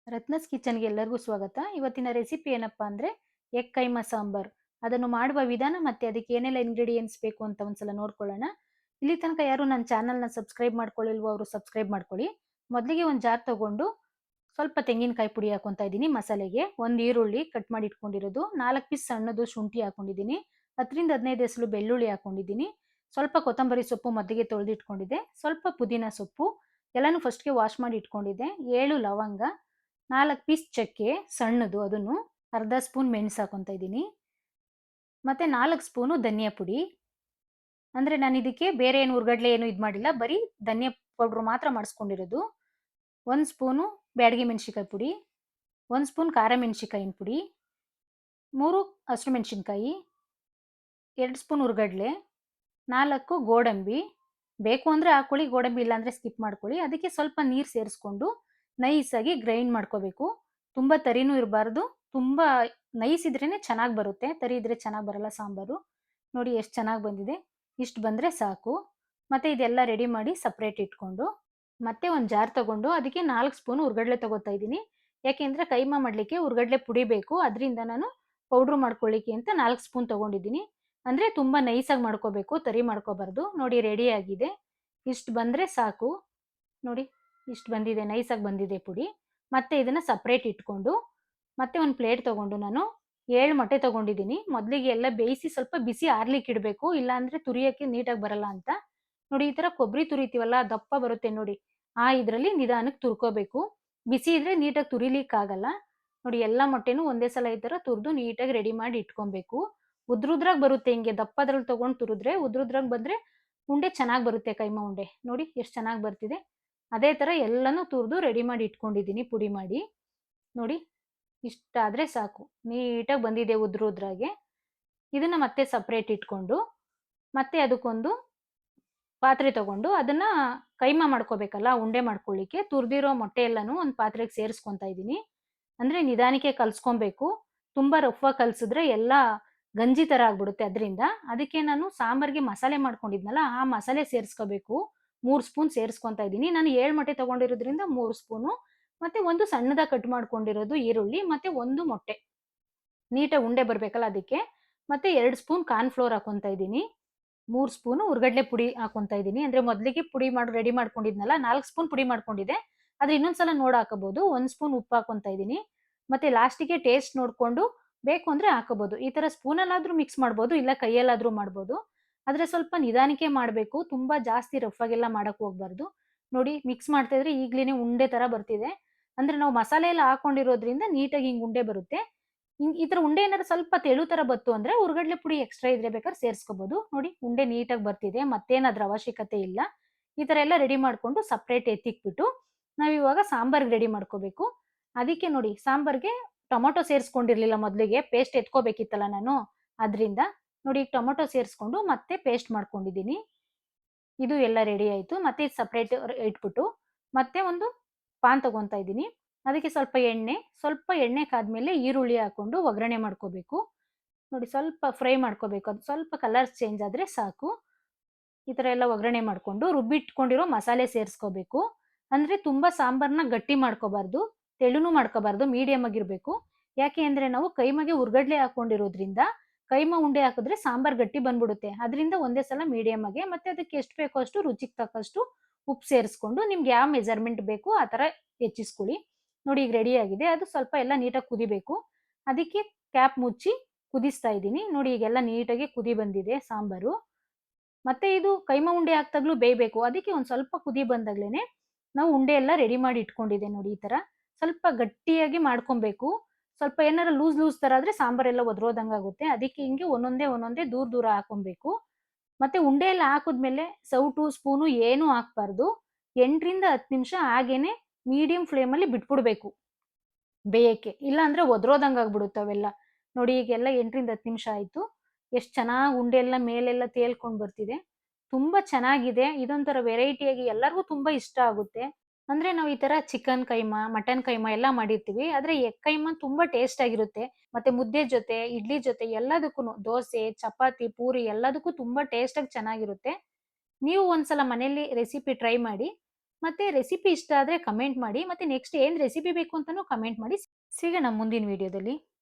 ರತ್ನಸ್ ಕಿಚನ್‌ಗೆ ಎಲ್ಲರಿಗೂ ಸ್ವಾಗತ. ಇವತ್ತಿನ ರೆಸಿಪಿ ಏನಪ್ಪಾ ಅಂದ್ರೆ ಎಗ್ ಕೈಮಾ ಸಾಂಬಾರ್. ಅದನ್ನು ಮಾಡುವ ವಿಧಾನ ಮತ್ತೆ ಅದಕ್ಕೆ ಏನೆಲ್ಲ ಇಂಗ್ರೀಡಿಯೆಂಟ್ಸ್ ಬೇಕು ಅಂತ ಒಂದ್ಸಲ ನೋಡ್ಕೊಳ್ಳೋಣ. ಇಲ್ಲಿ ತನಕ ಯಾರು ನನ್ನ ಚಾನಲ್‌ನ ಸಬ್ಸ್ಕ್ರೈಬ್ ಮಾಡ್ಕೊಳ್ಳಿಲ್ವೋ ಅವರು ಸಬ್ಸ್ಕ್ರೈಬ್ ಮಾಡ್ಕೊಳ್ಳಿ. ಮೊದಲಿಗೆ ಒಂದು ಜಾರ್ ತಗೊಂಡು ಸ್ವಲ್ಪ ತೆಂಗಿನಕಾಯಿ ಪುಡಿ ಹಾಕೊಂತಾ ಇದ್ದೀನಿ ಮಸಾಲೆಗೆ. ಒಂದು ಈರುಳ್ಳಿ ಕಟ್ ಮಾಡಿ ಇಟ್ಕೊಂಡಿರೋದು, 4 ಪೀಸ್ ಸಣ್ಣದು ಶುಂಠಿ ಹಾಕೊಂಡಿದ್ದೀನಿ, 10 ರಿಂದ 15 ಎಸಳು ಬೆಳ್ಳುಳ್ಳಿ ಹಾಕೊಂಡಿದ್ದೀನಿ, ಸ್ವಲ್ಪ ಕೊತ್ತಂಬರಿ ಸೊಪ್ಪು ಮೊದಲಿಗೆ ತೊಳೆದಿಟ್ಕೊಂಡಿದ್ದೆ, ಸ್ವಲ್ಪ ಪುದೀನ ಸೊಪ್ಪು ಎಲ್ಲಾನು ಫಸ್ಟ್‌ಗೆ ವಾಶ್ ಮಾಡಿ ಇಟ್ಕೊಂಡಿದ್ದೆ, 7 ಲವಂಗ, 4 ಪೀಸ್ ಚಕ್ಕೆ ಸಣ್ಣದು ಅದನ್ನು, ಅರ್ಧ ಸ್ಪೂನ್ ಮೆಣಸು ಹಾಕೊಂತಾ ಇದ್ದೀನಿ, ಮತ್ತೆ 4 ಸ್ಪೂನು ಧನಿಯಾ ಪುಡಿ. ಅಂದ್ರೆ ನಾನು ಇದಕ್ಕೆ ಬೇರೆ ಏನು ಉರ್ಗಡ್ಲೆ ಏನು ಮಾಡಿಲ್ಲ, ಬರೀ ಧನಿಯಾ ಪೌಡರ್ ಮಾತ್ರ ಮಾಡಿಸ್ಕೊಂಡಿರೋದು. 1 ಸ್ಪೂನು ಬ್ಯಾಡಗಿ ಮೆಣಸಿನಕಾಯಿ ಪುಡಿ, 1 ಸ್ಪೂನ್ ಖಾರ ಮೆಣಸಿನಕಾಯಿನ ಪುಡಿ, 3 ಹಸಿಮೆಣಸಿನಕಾಯಿ, 2 ಸ್ಪೂನ್ ಉರ್ಗಡ್ಲೆ, 4 ಗೋಡಂಬಿ. ಬೇಕು ಅಂದ್ರೆ ಹಾಕೊಳ್ಳಿ, ಗೋಡಂಬಿ ಇಲ್ಲ ಅಂದ್ರೆ ಸ್ಕಿಪ್ ಮಾಡ್ಕೊಳ್ಳಿ. ಅದಕ್ಕೆ ಸ್ವಲ್ಪ ನೀರು ಸೇರಿಸ್ಕೊಂಡು ನೈಸಾಗಿ ಗ್ರೈಂಡ್ ಮಾಡ್ಕೋಬೇಕು. ತುಂಬಾ ತರಿನೂ ಇರಬಾರ್ದು, ತುಂಬಾ ನೈಸ್ ಇದ್ರೇನೆ ಚೆನ್ನಾಗಿ ಬರುತ್ತೆ, ತರಿ ಇದ್ರೆ ಚೆನ್ನಾಗಿ ಬರಲ್ಲ ಸಾಂಬಾರು. ನೋಡಿ ಎಷ್ಟು ಚೆನ್ನಾಗಿ ಬಂದಿದೆ, ಇಷ್ಟು ಬಂದ್ರೆ ಸಾಕು. ಮತ್ತೆ ಇದೆಲ್ಲ ರೆಡಿ ಮಾಡಿ ಸಪ್ರೇಟ್ ಇಟ್ಕೊಂಡು ಮತ್ತೆ ಒಂದು ಜಾರ್ ತಗೊಂಡು ಅದಕ್ಕೆ 4 ಸ್ಪೂನ್ ಉರ್ಗಡ್ಲೆ ತಗೋತಾ ಇದ್ದೀನಿ. ಯಾಕೆಂದ್ರೆ ಕೈಮಾ ಮಾಡ್ಲಿಕ್ಕೆ ಉರ್ಗಡ್ಲೆ ಪುಡಿ ಬೇಕು, ಅದರಿಂದ ನಾನು ಪೌಡ್ರ್ ಮಾಡ್ಕೊಳ್ಳಿಕ್ಕೆ ಅಂತ 4 ಸ್ಪೂನ್ ತಗೊಂಡಿದ್ದೀನಿ. ಅಂದ್ರೆ ತುಂಬಾ ನೈಸಾಗಿ ಮಾಡ್ಕೋಬೇಕು, ತರಿ ಮಾಡ್ಕೋಬಾರ್ದು. ನೋಡಿ ರೆಡಿ ಆಗಿದೆ, ಇಷ್ಟು ಬಂದ್ರೆ ಸಾಕು. ನೋಡಿ ಇಷ್ಟು ಬಂದಿದೆ, ನೈಸಾಗಿ ಬಂದಿದೆ ಪುಡಿ. ಮತ್ತೆ ಇದನ್ನ ಸಪ್ರೇಟ್ ಇಟ್ಕೊಂಡು ಮತ್ತೆ ಒಂದು ಪ್ಲೇಟ್ ತಗೊಂಡು ನಾನು 7 ಮೊಟ್ಟೆ ತಗೊಂಡಿದ್ದೀನಿ. ಮೊದಲಿಗೆ ಎಲ್ಲ ಬೇಯಿಸಿ ಸ್ವಲ್ಪ ಬಿಸಿ ಆರ್ಲಿಕ್ಕೆ ಇಡಬೇಕು, ಇಲ್ಲ ಅಂದ್ರೆ ತುರಿಯಕ್ಕೆ ನೀಟಾಗಿ ಬರಲ್ಲ ಅಂತ. ನೋಡಿ ಈ ತರ ಕೊಬ್ಬರಿ ತುರಿತೀವಲ್ಲ ದಪ್ಪ ಬರುತ್ತೆ ನೋಡಿ, ಆ ಇದರಲ್ಲಿ ನಿಧಾನಕ್ಕೆ ತುರ್ಕೋಬೇಕು. ಬಿಸಿ ಇದ್ರೆ ನೀಟಾಗಿ ತುರಿಲಿಕ್ಕಾಗಲ್ಲ. ನೋಡಿ ಎಲ್ಲ ಮೊಟ್ಟೆನೂ ಒಂದೇ ಸಲ ಈ ತರ ತುರಿದು ನೀಟಾಗಿ ರೆಡಿ ಮಾಡಿ ಇಟ್ಕೊಬೇಕು. ಉದ್ರುದ್ರಾಗಿ ಬರುತ್ತೆ, ಹಿಂಗೆ ದಪ್ಪದ್ರಲ್ಲಿ ತಗೊಂಡು ತುರಿದ್ರೆ ಉದ್ರುದ್ರಾಗಿ ಬಂದ್ರೆ ಉಂಡೆ ಚೆನ್ನಾಗಿ ಬರುತ್ತೆ, ಕೈಮಾ ಉಂಡೆ. ನೋಡಿ ಎಷ್ಟು ಚೆನ್ನಾಗಿ ಬರ್ತಿದೆ. ಅದೇ ತರ ಎಲ್ಲಾನು ತುರಿದು ರೆಡಿ ಮಾಡಿ ಇಟ್ಕೊಂಡಿದ್ದೀನಿ ಪುಡಿ ಮಾಡಿ. ನೋಡಿ ಇಷ್ಟಾದ್ರೆ ಸಾಕು, ನೀಟಾಗಿ ಬಂದಿದೆ ಉದ್ರುದ್ರಾಗೆ. ಇದನ್ನ ಮತ್ತೆ ಸಪ್ರೇಟ್ ಇಟ್ಕೊಂಡು ಮತ್ತೆ ಅದಕ್ಕೊಂದು ಪಾತ್ರೆ ತಗೊಂಡು ಅದನ್ನ ಕೈಮಾ ಮಾಡ್ಕೋಬೇಕಲ್ಲ ಉಂಡೆ ಮಾಡ್ಕೊಳ್ಳಿಕ್ಕೆ, ತುರಿದಿರೋ ಮೊಟ್ಟೆ ಎಲ್ಲಾನು ಒಂದು ಪಾತ್ರೆಗೆ ಸೇರಿಸ್ಕೊಂತಾ ಇದ್ದೀನಿ. ಅಂದ್ರೆ ನಿಧಾನಕ್ಕೆ ಕಲ್ಸ್ಕೊಬೇಕು, ತುಂಬಾ ರಫ್ ಆಗಿ ಕಲ್ಸಿದ್ರೆ ಎಲ್ಲ ಗಂಜಿ ತರ ಆಗ್ಬಿಡುತ್ತೆ ಅದರಿಂದ. ಅದಕ್ಕೆ ನಾನು ಸಾಂಬಾರ್ಗೆ ಮಸಾಲೆ ಮಾಡ್ಕೊಂಡಿದ್ನಲ್ಲ ಆ ಮಸಾಲೆ ಸೇರಿಸ್ಕೋಬೇಕು. 3 ಸ್ಪೂನ್ ಸೇರಿಸ್ಕೊಂತಾ ಇದ್ದೀನಿ. ನಾನು 7 ಮೊಟ್ಟೆ ತಗೊಂಡಿರೋದ್ರಿಂದ 3 ಸ್ಪೂನು, ಮತ್ತೆ ಒಂದು ಸಣ್ಣದಾಗಿ ಕಟ್ ಮಾಡ್ಕೊಂಡಿರೋದು ಈರುಳ್ಳಿ, ಮತ್ತೆ ಒಂದು ಮೊಟ್ಟೆ. ನೀಟಾಗಿ ಉಂಡೆ ಬರ್ಬೇಕಲ್ಲ ಅದಕ್ಕೆ. ಮತ್ತೆ 2 ಸ್ಪೂನ್ ಕಾರ್ನ್ ಫ್ಲೋರ್ ಹಾಕೊಂತಾ ಇದ್ದೀನಿ. 3 ಸ್ಪೂನು ಉರ್ಗಡ್ಲೆ ಪುಡಿ ಹಾಕೊಂತಾ ಇದ್ದೀನಿ. ಅಂದ್ರೆ ಮೊದಲಿಗೆ ಪುಡಿ ಮಾಡಿ ರೆಡಿ ಮಾಡ್ಕೊಂಡಿದ್ನಲ್ಲ, 4 ಸ್ಪೂನ್ ಪುಡಿ ಮಾಡ್ಕೊಂಡಿದ್ದೆ. ಆದ್ರೆ ಇನ್ನೊಂದ್ಸಲ ನೋಡ್ ಹಾಕೋಬಹುದು. 1 ಸ್ಪೂನ್ ಉಪ್ಪು ಹಾಕೊಂತಾ ಇದ್ದೀನಿ. ಮತ್ತೆ ಲಾಸ್ಟಿಗೆ ಟೇಸ್ಟ್ ನೋಡ್ಕೊಂಡು ಬೇಕು ಅಂದ್ರೆ ಹಾಕೋಬಹುದು. ಈ ತರ ಸ್ಪೂನಲ್ಲಾದ್ರೂ ಮಿಕ್ಸ್ ಮಾಡ್ಬೋದು, ಇಲ್ಲ ಕೈಯಲ್ಲಾದ್ರೂ ಮಾಡ್ಬೋದು. ಆದ್ರೆ ಸ್ವಲ್ಪ ನಿಧಾನಕ್ಕೆ ಮಾಡ್ಬೇಕು, ತುಂಬಾ ಜಾಸ್ತಿ ರಫ್ ಆಗೆಲ್ಲ ಮಾಡಕ್ ಹೋಗ್ಬಾರ್ದು. ನೋಡಿ ಮಿಕ್ಸ್ ಮಾಡ್ತಾ ಇದ್ರೆ ಈಗ್ಲೇನೆ ಉಂಡೆ ತರ ಬರ್ತಿದೆ. ಅಂದ್ರೆ ನಾವು ಮಸಾಲೆ ಎಲ್ಲ ಹಾಕೊಂಡಿರೋದ್ರಿಂದ ನೀಟಾಗಿ ಹಿಂಗ್ ಉಂಡೆ ಬರುತ್ತೆ. ಈ ತರ ಉಂಡೆ ಏನಾದ್ರು ಸ್ವಲ್ಪ ತೆಳು ತರ ಬತ್ತು ಅಂದ್ರೆ ಉರ್ಗಡ್ಲೆ ಪುಡಿ ಎಕ್ಸ್ಟ್ರಾ ಇದ್ರೆ ಬೇಕಾದ್ರೆ ಸೇರಿಸ್ಕೋಬಹುದು. ನೋಡಿ ಉಂಡೆ ನೀಟಾಗಿ ಬರ್ತಿದೆ, ಮತ್ತೇನ್ ಅದ್ರ ಅವಶ್ಯಕತೆ ಇಲ್ಲ. ಈ ತರ ಎಲ್ಲ ರೆಡಿ ಮಾಡ್ಕೊಂಡು ಸಪ್ರೇಟ್ ಎತ್ತಿಕ್ಬಿಟ್ಟು ನಾವಿವಾಗ ಸಾಂಬಾರ್ಗೆ ರೆಡಿ ಮಾಡ್ಕೋಬೇಕು. ಅದಕ್ಕೆ ನೋಡಿ ಸಾಂಬಾರ್ಗೆ ಟೊಮೊಟೊ ಸೇರಿಸ್ಕೊಂಡಿರ್ಲಿಲ್ಲ ಮೊದಲಿಗೆ, ಪೇಸ್ಟ್ ಎತ್ಕೋಬೇಕಿತ್ತಲ್ಲ ನಾನು, ಅದ್ರಿಂದ ನೋಡಿ ಈಗ ಟೊಮೊಟೊ ಸೇರಿಸ್ಕೊಂಡು ಮತ್ತೆ ಪೇಸ್ಟ್ ಮಾಡ್ಕೊಂಡಿದ್ದೀನಿ. ಇದು ಎಲ್ಲ ರೆಡಿ ಆಯ್ತು. ಮತ್ತೆ ಇದು ಸಪ್ರೇಟ್ ಇಟ್ಬಿಟ್ಟು ಮತ್ತೆ ಒಂದು ಪಾನ್ ತಗೊಂತಾ ಇದ್ದೀನಿ. ಅದಕ್ಕೆ ಸ್ವಲ್ಪ ಎಣ್ಣೆ ಕಾದ್ಮೇಲೆ ಈರುಳ್ಳಿ ಹಾಕೊಂಡು ಒಗ್ಗರಣೆ ಮಾಡ್ಕೋಬೇಕು. ನೋಡಿ ಸ್ವಲ್ಪ ಫ್ರೈ ಮಾಡ್ಕೋಬೇಕು, ಅದು ಸ್ವಲ್ಪ ಕಲರ್ ಚೇಂಜ್ ಆದ್ರೆ ಸಾಕು. ಈ ತರ ಎಲ್ಲ ಒಗ್ಗರಣೆ ಮಾಡ್ಕೊಂಡು ರುಬ್ಬಿಟ್ಕೊಂಡಿರೋ ಮಸಾಲೆ ಸೇರಿಸ್ಕೋಬೇಕು. ಅಂದ್ರೆ ತುಂಬಾ ಸಾಂಬಾರ್ನ ಗಟ್ಟಿ ಮಾಡ್ಕೋಬಾರ್ದು, ತೆಳುನು ಮಾಡ್ಕೋಬಾರ್ದು, ಮೀಡಿಯಂ ಆಗಿರ್ಬೇಕು. ಯಾಕೆ ಅಂದ್ರೆ ನಾವು ಕೈಮಗೆ ಉರ್ಗಡ್ಲೆ ಹಾಕೊಂಡಿರೋದ್ರಿಂದ ಕೈಮಾ ಉಂಡೆ ಹಾಕಿದ್ರೆ ಸಾಂಬಾರ್ ಗಟ್ಟಿ ಬಂದ್ಬಿಡುತ್ತೆ. ಅದರಿಂದ ಒಂದೇ ಸಲ ಮೀಡಿಯಂ ಆಗಿ ಮತ್ತೆ ಅದಕ್ಕೆ ಎಷ್ಟು ಬೇಕೋ ಅಷ್ಟು ರುಚಿಗೆ ತಕ್ಕಷ್ಟು ಉಪ್ಪು ಸೇರಿಸ್ಕೊಂಡು ನಿಮ್ಗೆ ಯಾವ ಮೆಜರ್ಮೆಂಟ್ ಬೇಕು ಆ ತರ ಹೆಚ್ಚಿಸ್ಕೊಳ್ಳಿ. ನೋಡಿ ಈಗ ರೆಡಿ ಆಗಿದೆ. ಅದು ಸ್ವಲ್ಪ ಎಲ್ಲ ನೀಟಾಗಿ ಕುದಿಬೇಕು. ಅದಕ್ಕೆ ಕ್ಯಾಪ್ ಮುಚ್ಚಿ ಕುದಿಸ್ತಾ ಇದ್ದೀನಿ. ನೋಡಿ ಈಗೆಲ್ಲ ನೀಟಾಗಿ ಕುದಿ ಬಂದಿದೆ ಸಾಂಬಾರು. ಮತ್ತೆ ಇದು ಕೈಮಾ ಉಂಡೆ ಹಾಕ್ದಾಗ್ಲೂ ಬೇಯಬೇಕು. ಅದಕ್ಕೆ ಒಂದ್ ಸ್ವಲ್ಪ ಕುದಿ ಬಂದಾಗ್ಲೇನೆ ನಾವು ಉಂಡೆ ಎಲ್ಲ ರೆಡಿ ಮಾಡಿ ಇಟ್ಕೊಂಡಿದ್ದೆ ನೋಡಿ ಈ ತರ. ಸ್ವಲ್ಪ ಗಟ್ಟಿಯಾಗಿ ಮಾಡ್ಕೊಬೇಕು. ಸ್ವಲ್ಪ ಏನಾರ ಲೂಸ್ ಲೂಸ್ ತರ ಆದ್ರೆ ಸಾಂಬಾರೆಲ್ಲ ಒದ್ರೋದಂಗಾಗುತ್ತೆ. ಅದಕ್ಕೆ ಹಿಂಗೆ ಒಂದೊಂದೇ ದೂರ ದೂರ ಹಾಕೊಬೇಕು. ಮತ್ತೆ ಉಂಡೆ ಎಲ್ಲ ಹಾಕಿದ್ಮೇಲೆ ಸೌಟು, ಸ್ಪೂನು ಏನೂ ಹಾಕ್ಬಾರ್ದು. 8 ರಿಂದ 10 ನಿಮಿಷ ಹಾಗೇನೆ ಮೀಡಿಯಂ ಫ್ಲೇಮಲ್ಲಿ ಬಿಟ್ಬಿಡ್ಬೇಕು ಬೇಯಕ್ಕೆ. ಇಲ್ಲ ಅಂದ್ರೆ ಒದ್ರೋದಂಗಾಗ್ಬಿಡುತ್ತೆ ಅವೆಲ್ಲ. ನೋಡಿ ಈಗೆಲ್ಲ 8 ರಿಂದ 10 ನಿಮಿಷ ಆಯ್ತು. ಎಷ್ಟ್ ಚೆನ್ನಾಗ್ ಉಂಡೆ ಎಲ್ಲ ಮೇಲೆಲ್ಲ ತೇಲ್ಕೊಂಡ್ ಬರ್ತಿದೆ. ತುಂಬಾ ಚೆನ್ನಾಗಿದೆ. ಇದೊಂಥರ ವೆರೈಟಿಯಾಗಿ ಎಲ್ಲರಿಗೂ ತುಂಬಾ ಇಷ್ಟ ಆಗುತ್ತೆ. ಅಂದ್ರೆ ನಾವು ಈ ತರ ಚಿಕನ್ ಕೈಮಾ, ಮಟನ್ ಕೈಮಾ ಎಲ್ಲ ಮಾಡಿರ್ತೀವಿ. ಆದ್ರೆ ಎಗ್ ಕೈಮಾ ತುಂಬಾ ಟೇಸ್ಟ್ ಆಗಿರುತ್ತೆ. ಮತ್ತೆ ಮುದ್ದೆ ಜೊತೆ, ಇಡ್ಲಿ ಜೊತೆ ಎಲ್ಲದಕ್ಕೂನು, ದೋಸೆ, ಚಪಾತಿ, ಪೂರಿ ಎಲ್ಲದಕ್ಕೂ ತುಂಬಾ ಟೇಸ್ಟ್ ಆಗಿ ಚೆನ್ನಾಗಿರುತ್ತೆ. ನೀವು ಒಂದ್ಸಲ ಮನೇಲಿ ರೆಸಿಪಿ ಟ್ರೈ ಮಾಡಿ. ಮತ್ತೆ ರೆಸಿಪಿ ಇಷ್ಟ ಆದ್ರೆ ಕಮೆಂಟ್ ಮಾಡಿ. ಮತ್ತೆ ನೆಕ್ಸ್ಟ್ ಏನ್ ರೆಸಿಪಿ ಬೇಕು ಅಂತಾನೂ ಕಮೆಂಟ್ ಮಾಡಿ. ಸಿಗೋಣ ಮುಂದಿನ ವಿಡಿಯೋದಲ್ಲಿ.